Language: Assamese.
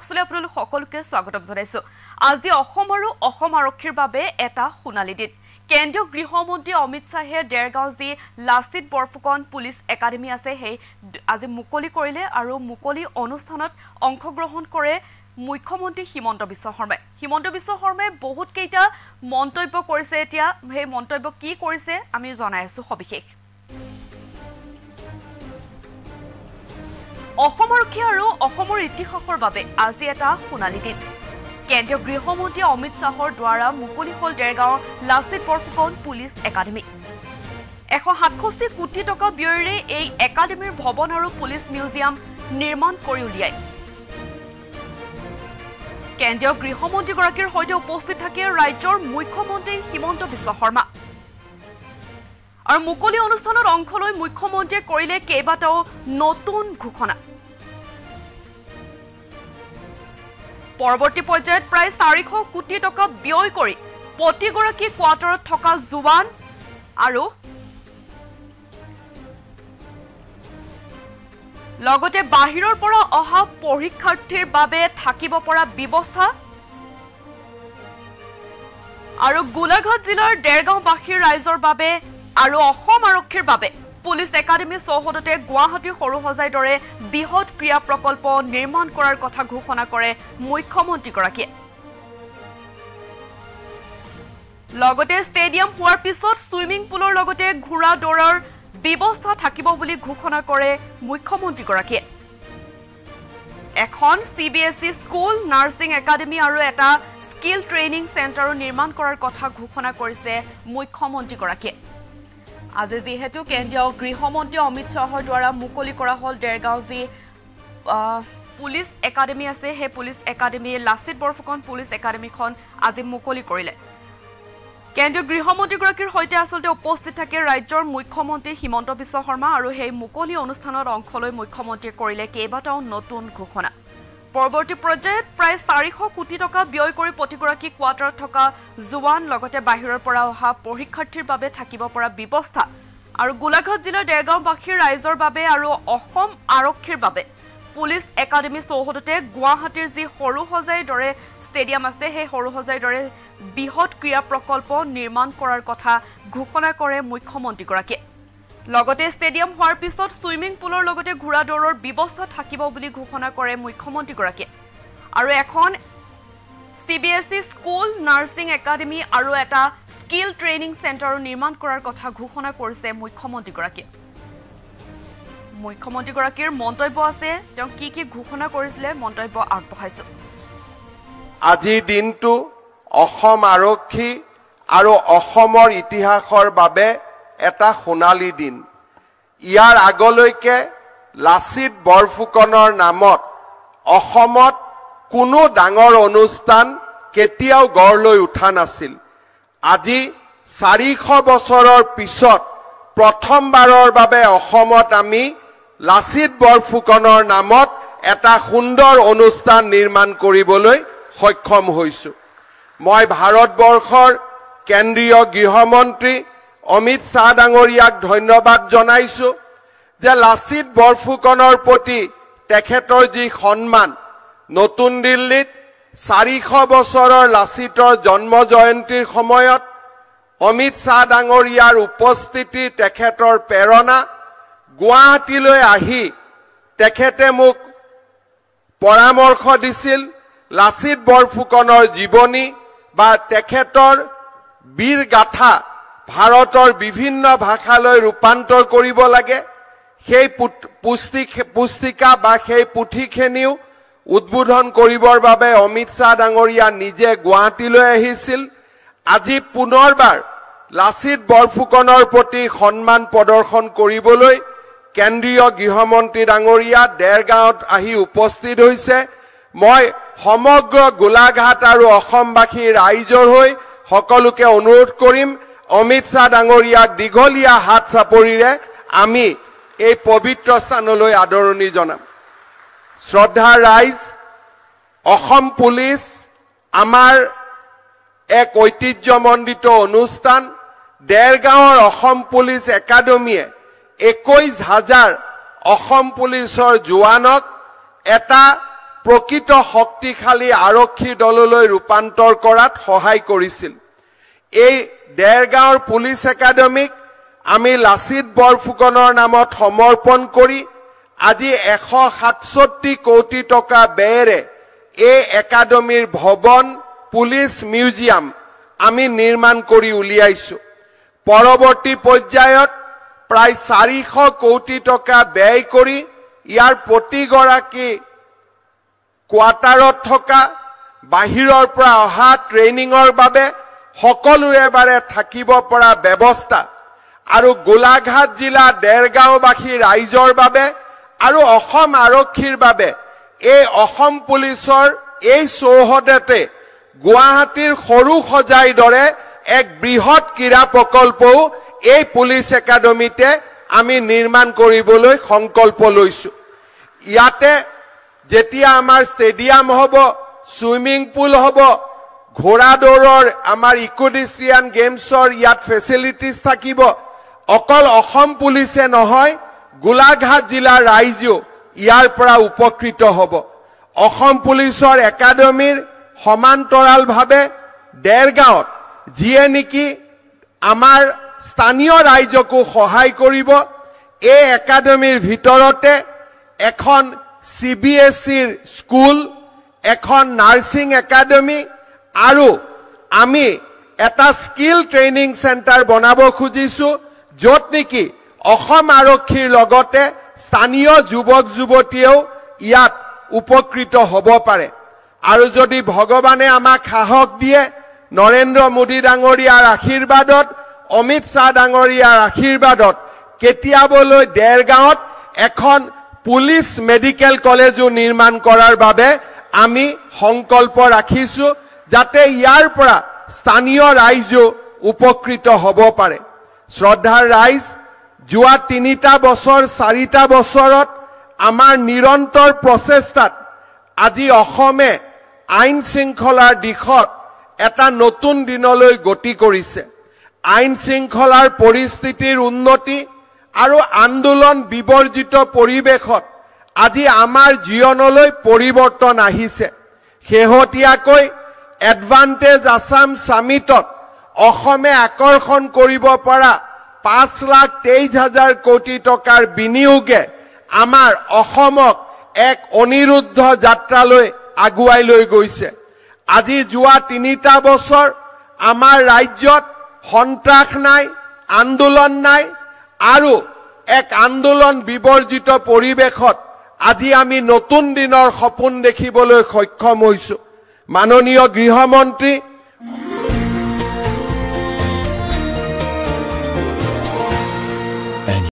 বক্সলৈ আপোনালোক সকলোকে স্বাগতম জনাইছো। আজি অসম আৰু অসম আৰক্ষীৰ বাবে এটা সোণালী দিন। কেন্দ্ৰীয় গৃহমন্ত্ৰী অমিত শ্বাহে দেৰগাঁও যি লাচিত বৰফুকন পুলিচ একাডেমী আছে সেই আজি মুকলি কৰিলে আৰু মুকলি অনুষ্ঠানত অংশগ্ৰহণ কৰে মুখ্যমন্ত্ৰী হিমন্ত বিশ্ব শৰ্মাই। হিমন্ত বিশ্ব শৰ্মাই বহুত কেইটা মন্তব্য কৰিছে। এতিয়া সেই মন্তব্য কি কৰিছে আমি জনাই আছো সবিশেষ। অসম আৰক্ষী আৰু অসমৰ ইতিহাসৰ বাবে আজি এটা সোণালী দিন। কেন্দ্ৰীয় গৃহমন্ত্ৰী অমিত শ্বাহৰ দ্বাৰা মুকলি হল দেৰগাঁৱৰ লাচিত বৰফুকন পুলিচ একাডেমী। 167 কোটি টকা ব্যয়েৰে এই একাডেমীৰ ভৱন আৰু পুলিচ মিউজিয়াম নিৰ্মাণ কৰি উলিয়ায়। কেন্দ্ৰীয় গৃহমন্ত্ৰীগৰাকীৰ সৈতে উপস্থিত থাকে ৰাজ্যৰ মুখ্যমন্ত্ৰী হিমন্ত বিশ্ব শৰ্মা। আৰু মুকলি অনুষ্ঠানত অংশ লৈ মুখ্যমন্ত্ৰীয়ে কৰিলে কেইবাটাও নতুন ঘোষণা। পৰৱৰ্তী পৰ্যায়ত প্ৰায় 400 কোটি টকা ব্যয় কৰি প্ৰতিগৰাকী কোৱাৰ্টাৰত থকা জোৱান আৰু লগতে বাহিৰৰ পৰা অহা পৰীক্ষাৰ্থীৰ বাবে থাকিব পৰা ব্যৱস্থা আৰু গোলাঘাট জিলাৰ দেৰগাঁওবাসীৰ ৰাইজৰ বাবে আৰু অসম আৰক্ষীৰ বাবে পুলিচ একাডেমী চৌহদতে গুৱাহাটীৰ সৰুসজাইৰ দৰে বৃহৎ ক্ৰীড়া প্ৰকল্প নিৰ্মাণ কৰাৰ কথা ঘোষণা কৰে মুখ্যমন্ত্ৰীগৰাকীয়ে। লগতে ষ্টেডিয়াম হোৱাৰ পিছত ছুইমিং পুলৰ লগতে ঘোঁৰা দৌৰৰ ব্যৱস্থা থাকিব বুলি ঘোষণা কৰে মুখ্যমন্ত্ৰীগৰাকীয়ে। এখন CBSE স্কুল, নাৰ্ছিং একাডেমী আৰু এটা স্কিল ট্ৰেইনিং চেণ্টাৰো নিৰ্মাণ কৰাৰ কথা ঘোষণা কৰিছে মুখ্যমন্ত্ৰীগৰাকীয়ে। আজি যেহেতু কেন্দ্ৰীয় গৃহমন্ত্ৰী অমিত শ্বাহৰ দ্বাৰা মুকলি কৰা হল দেৰগাঁও যি পুলিচ একাডেমী আছে সেই police academy Lachit Borphukan police একাডেমীখন আজি মুকলি কৰিলে। কেন্দ্ৰীয় গৃহমন্ত্ৰীগৰাকীৰ সৈতে আচলতে উপস্থিত থাকে ৰাজ্যৰ মুখ্যমন্ত্ৰী হিমন্ত বিশ্ব শৰ্মা আৰু সেই মুকলি অনুষ্ঠানত অংশ লৈ মুখ্যমন্ত্ৰীয়ে কৰিলে কেইবাটাও নতুন ঘোষণা। পৰৱৰ্তী পৰ্যায়ত প্ৰায় 400 কোটি টকা ব্যয় কৰি প্ৰতিগৰাকী কোৱাৰ্টাৰত থকা জোৱান লগতে বাহিৰৰ পৰা অহা পৰীক্ষাৰ্থীৰ বাবে থাকিব পৰা ব্যৱস্থা আৰু গোলাঘাট জিলাৰ দেৰগাঁওবাসীৰ ৰাইজৰ বাবে আৰু অসম আৰক্ষীৰ বাবে পুলিচ একাডেমী চৌহদতে গুৱাহাটীৰ যি সৰুসজাইৰ দৰে ষ্টেডিয়াম আছে সেই সৰুসজাইৰ দৰে বৃহৎ ক্ৰীড়া প্ৰকল্প নিৰ্মাণ কৰাৰ কথা ঘোষণা কৰে মুখ্যমন্ত্ৰীগৰাকীয়ে। লগতে ষ্টেডিয়াম হোৱাৰ পিছত ছুইমিং পুলৰ লগতে ঘোঁৰা দৌৰৰ ব্যৱস্থা থাকিব বুলি ঘোষণা কৰে মুখ্যমন্ত্ৰীগৰাকীয়ে। আৰু এখন CBSE স্কুল, নাৰ্ছিং একাডেমী আৰু এটা স্কিল ট্ৰেইনিং চেণ্টাৰো নিৰ্মাণ কৰাৰ কথা ঘোষণা কৰিছে মুখ্যমন্ত্ৰীগৰাকীয়ে। মুখ্যমন্ত্ৰীগৰাকীৰ মন্তব্য আছে, তেওঁ কি কি ঘোষণা কৰিছিলে মন্তব্য আগবঢ়াইছো। আজিৰ দিনটো অসম আৰক্ষী আৰু অসমৰ ইতিহাসৰ বাবে এটা সোণালী দিন। ইয়াৰ আগলৈকে লাচিত বৰফুকনৰ নামত অসমত কোনো ডাঙৰ অনুষ্ঠান কেতিয়াও গঢ় লৈ উঠা নাছিল। আজি 400 বছৰৰ পিছত প্ৰথমবাৰৰ বাবে অসমত আমি লাচিত বৰফুকনৰ নামত এটা সুন্দৰ অনুষ্ঠান নিৰ্মাণ কৰিবলৈ সক্ষম হৈছো। মই ভাৰতবৰ্ষৰ কেন্দ্ৰীয় গৃহমন্ত্ৰী অমিত শ্বাহ ডাঙৰীয়াক ধন্যবাদ জনাইছো যে লাচিত বৰফুকনৰ প্ৰতি তেখেতৰ যি সন্মান, নতুন দিল্লীত 400 বছৰৰ লাচিতৰ জন্ম জয়ন্তীৰ সময়ত অমিত শ্বাহ ডাঙৰীয়াৰ উপস্থিতি, তেখেতৰ প্ৰেৰণা, গুৱাহাটীলৈ আহি তেখেতে মোক পৰামৰ্শ দিছিল লাচিত বৰফুকনৰ জীৱনী বা তেখেতৰ বীৰ গাথা ভাৰতৰ বিভিন্ন ভাষালৈ ৰূপান্তৰ কৰিব লাগে। সেই পুস্তিকা বা সেই পুথিখিনিও উদ্বোধন কৰিবৰ বাবে অমিত শ্বাহ ডাঙৰীয়া নিজে গুৱাহাটীলৈ আহিছিল। আজি পুনৰবাৰ লাচিত বৰফুকনৰ প্ৰতি সন্মান প্ৰদৰ্শন কৰিবলৈ কেন্দ্ৰীয় গৃহমন্ত্ৰী ডাঙৰীয়া দেৰগাঁৱত আহি উপস্থিত হৈছে। মই সমগ্ৰ গোলাঘাট আৰু অসমবাসীৰ ৰাইজৰ হৈ সকলোকে অনুৰোধ কৰিম, অমিত শ্বাহ ডাঙৰীয়াক দীঘলীয়া হাত চাপৰিৰে আমি এই পবিত্ৰ স্থানলৈ আদৰণি জনাম। শ্ৰদ্ধাৰ ৰাইজ, অসম পুলিচ আমাৰ এক ঐতিহ্যমণ্ডিত অনুষ্ঠান। দেৰগাঁৱৰ অসম পুলিচ একাডেমীয়ে 21,000 অসম পুলিচৰ জোৱানক এটা প্ৰকৃত শক্তিশালী আৰক্ষী দললৈ ৰূপান্তৰ কৰাত সহায় কৰিছিল। এই দেৰগাঁৱৰ পুলিচ একাডেমিক আমি লাচিত বৰফুকনৰ নামত সমৰ্পণ কৰি আজি 167 কোটি টকা ব্যয়েৰে এই একাডেমিৰ ভৱন পুলিচ মিউজিয়াম আমি নিৰ্মাণ কৰি উলিয়াইছো। পৰৱৰ্তী পৰ্যায়ত প্ৰায় 400 কোটি টকা ব্যয় কৰি ইয়াৰ প্ৰতিগৰাকী কোৱাৰ্টাৰত থকা বাহিৰৰ পৰা অহা ট্ৰেইনিঙৰ বাবে সকলোৰে বাবে থাকিব পৰা ব্যৱস্থা আৰু গোলাঘাট জিলা দেৰগাঁওবাসী ৰাইজৰ বাবে আৰু অসম আৰক্ষীৰ বাবে এই অসম পুলিচৰ এই চৌহদতে গুৱাহাটীৰ সৰু সজাই দৰে এক বৃহৎ ক্ৰীড়া প্ৰকল্পও এই পুলিচ একাডেমিতে আমি নিৰ্মাণ কৰিবলৈ সংকল্প লৈছো। ইয়াতে যেতিয়া আমাৰ ষ্টেডিয়াম হ'ব, সুইমিং পুল হ'ব, ঘোঁৰা দৌৰৰ আমাৰ ইকোডিষ্ট্ৰিয়ান গেমছৰ ইয়াত ফেচিলিটিজ থাকিব। অকল অসম পুলিচে নহয়, গোলাঘাট জিলাৰ ৰাইজেও ইয়াৰ পৰা উপকৃত হ'ব। অসম পুলিচৰ একাডেমিৰ সমান্তৰালভাৱে দেৰগাঁৱত যিয়ে নেকি আমাৰ স্থানীয় ৰাইজকো সহায় কৰিব, এই একাডেমিৰ ভিতৰতে এখন CBSEৰ স্কুল, এখন নাৰ্ছিং একাডেমি আৰু আমি এটা স্কিল ট্ৰেইনিং চেণ্টাৰ বনাব খুজিছো, য'ত নেকি অসম আৰক্ষীৰ লগতে স্থানীয় যুৱক যুৱতীয়েও ইয়াত উপকৃত হ'ব পাৰে। আৰু যদি ভগৱানে আমাক সাহস দিয়ে, নৰেন্দ্ৰ মোদী ডাঙৰীয়াৰ আশীৰ্বাদত, অমিত শ্বাহ ডাঙৰীয়াৰ আশীৰ্বাদত কেতিয়াবলৈ দেৰগাঁৱত এখন পুলিচ মেডিকেল কলেজো নিৰ্মাণ কৰাৰ বাবে আমি সংকল্প ৰাখিছো, যাতে ইয়াৰ পৰা স্থানীয় ৰাইজো উপকৃত হ'ব পাৰে। শ্ৰদ্ধাৰ ৰাইজ, যোৱা 3টা বছৰ 4টা বছৰত আমাৰ নিৰন্তৰ প্ৰচেষ্টাত আজি অসমে আইন শৃংখলাৰ দিশত এটা নতুন দিনলৈ গতি কৰিছে। আইন শৃংখলাৰ পৰিস্থিতিৰ উন্নতি আৰু আন্দোলন বিবৰ্জিত পৰিৱেশত আজি আমাৰ জীৱনলৈ পৰিৱৰ্তন আহিছে। শেহতীয়াকৈ এডভান্টেজ আসাম সামিটত অসমে আকৰ্ষণ কৰিব পৰা 5,23,000 কোটি টকাৰ বিনিয়োগে আমাৰ অসমক এক অনিৰুদ্ধ যাত্ৰালৈ আগুৱাই লৈ গৈছে। আজি যোৱা 3টা বছৰ আমাৰ ৰাজ্যত সন্ত্ৰাস নাই, আন্দোলন নাই আৰু এক আন্দোলন বিবৰ্জিত পৰিৱেশত আজি আমি নতুন দিনৰ সপোন দেখিবলৈ সক্ষম হৈছো। মাননীয় গৃহমন্ত্ৰী